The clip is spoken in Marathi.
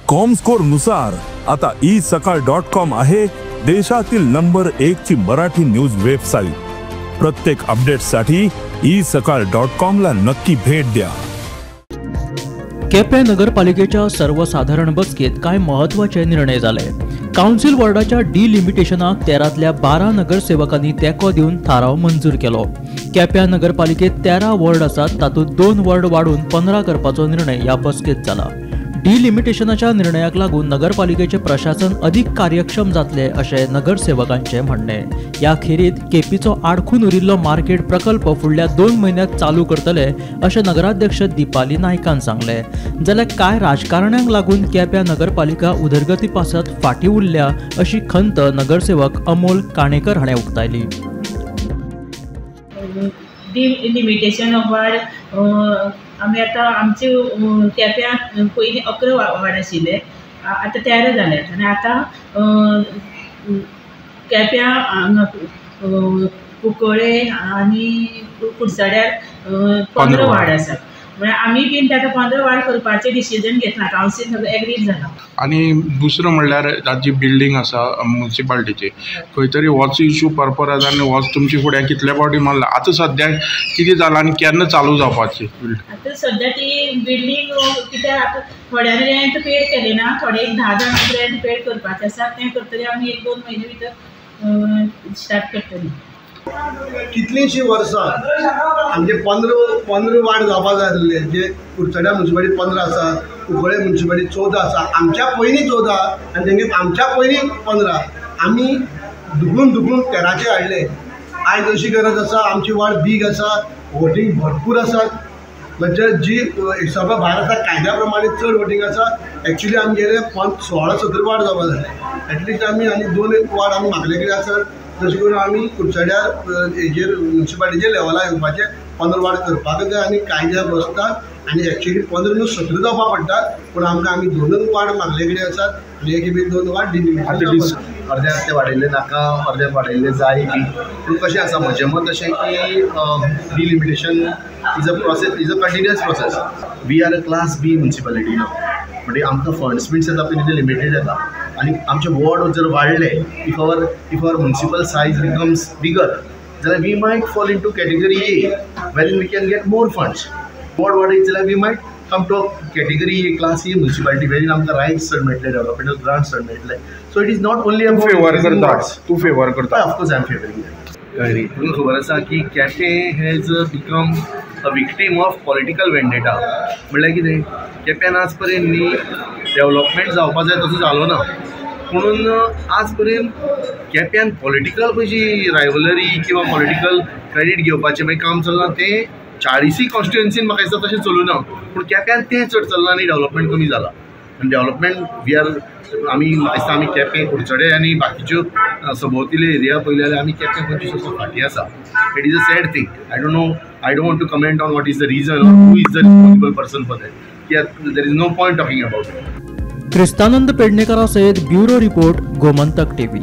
कॉमस्कोर नुसार आता isakal.com आहे देशातील नंबर 1 ची मराठी न्यूज वेबसाईट। प्रत्येक अपडेटसाठी isakal.com ला नक्की भेट द्या। केपें नगरपालिकेच्या सर्वसाधारण बसकेत काय महत्त्वाचे निर्णय झाले। काउन्सिल वॉर्डाच्या डिलिमिटेशनाक 13तल्या 12 नगरसेवकांनी तेको दिवन थाराव मंजूर केलो। केप्यां नगरपालिकेत 13 वॉर्ड आसात, तातूंत 2 वॉर्ड वाढून 15 करपाचो निर्णय या बसकेत जाला। डिलिमिटेशनाच्या निर्णयाक लागून नगरपालिकेचे प्रशासन अधिक कार्यक्षम जातले अशें नगरसेवकांचे म्हणणे। या खेरीत केपीचो आडखून उरिल्लो मार्केट प्रकल्प फुडल्या 2 म्हयन्यांत चालू करतले अशें नगराध्यक्ष दीपाली नायकान सांगले। जाल्यार काय राजकारण्यांक लागून केप्यां नगरपालिका उदरगती पासत फाटीं उरल्या अशी खंत नगरसेवक अमोल काणेकर हाणें उक्तायली। डिलिमिटेशन ऑफ वार्ड आमी आतां आमचे केप्यां पयलीं 11 वार्ड आशिल्ले, आतां 13 जाल्यात आनी आतां केप्यां कुंकळे आनी कुडचड्यार 15 वार्ड आसात। म्हळ्यार आमी बीन आतां 15 वार्ड करपाचें डिसिजन घेतला, कावन्सील सगळें एग्रीड जाला। आनी दुसरो म्हणल्यार जी बिल्डींग आसा म्युनिसिपालिटीची, खंय तरी होच इश्यू पर्पराज आनी होच तुमचे फुडें कितले फावटी मारला। आतां सद्याक कितें जालां आनी केन्ना चालू जावपाची? आतां सद्या ती बिल्डींग कित्याक थोड्यांनी रेंट पेड केलें ना, थोडे 10 जाणांक रेंट पेड करपाचें आसा, तें करतले आमी 1-2 म्हयने भितर स्टार्ट करतली। कितलींशीं वर्सां आमचे 15 वार्ड जावपाक जाय आसले, जे कुडचड्या म्युनिसिपालिटी 15 आसा, कुंकळे म्युनिसिपालिटी 14 आसा, आमच्या पयलीं 14 आनी तेंगे आमच्या पयलीं 15। आमी दुखून 13चे हाडले। आयज अशी गरज आसा, आमची वार्ड बीग आसा, वोटींग भरपूर आसात, म्हणजे जी सगळं भायर आसा कायद्या प्रमाणे चड वोटींग आसा। एक्चुली आमगेले 16-17 वार्ड जावपाक जाय, एटलिस्ट आमी आनी 2 वार्ड आमी मागले कितें आसत, तशें करून आमी कुडचड्यार हेजेर म्युनिसिपालिटीच्या लेवलार येवपाचे 15 वार्ड करपाक जाय आनी कायद्यार बसतात। आनी एक्चुली 15 न्हू 17 जावपाक पडटात, पूण आमी 2 वार्ड मागले कडेन आसात आनी एक 2 वार्ड डिलिमिटेड। अर्दे अर्दे वाडयल्ले नाका, अर्दे वाडयल्ले जाय बी, पूण कशें आसा म्हजें मत अशें की delimitation is a process, is a continuous process. We are a class B municipality न्हू, म्हणजे आमकां फंड्स बीन येता पळय ते लिमिटेड येता आनी आमचे वॉर्ड जर वाडले, if our municipal size becomes bigger, जाल्यार we might fall into category A, where we can get more funds. Ward वाडयत जाल्यार we might come to category A, class A municipality, वेरीन आमकां रायट्स चड मेळटले, डेव्हलपमेंटल ग्रांट्स चड मेळटले। So it is not only about favour करता, तूं फेवर करता? Of course I am favouring. तुमकां खबर आसा की Kepem has become a victim of political vendetta. म्हणल्यार कितें, केप्यान आज पर्यंत न्ही डेव्हलपमेंट जावपाक जाय तसो जालो ना, म्हणून आज पर्यंत केप्यान पॉलिटिकल खंयची रायवलरी किंवा पॉलिटिकल क्रेडीट घेवपाचें मागीर काम चल्लां तें 40 कॉन्स्टिट्युएन्सीन म्हाका दिसता तशें चलूं ना, पूण केप्यान तें चड चल्लां आनी डेव्हलपमेंट कमी जाला। आनी डेव्हलपमेंट वी आर आमी म्हाका दिसता आमी केपें कुडचडे आनी बाकीच्यो सभोवतिल्यो एरिया पळयले जाल्यार आमी केपें 25 फाटीं आसा। It is a sad thing. I don't want to comment on what is the reason, who is the responsible person for that, कित्याक there is no point talking about it. Kristanand पेडणेकरा सयत ब्युरो रिपोर्ट, गोमंतक टीव्ही।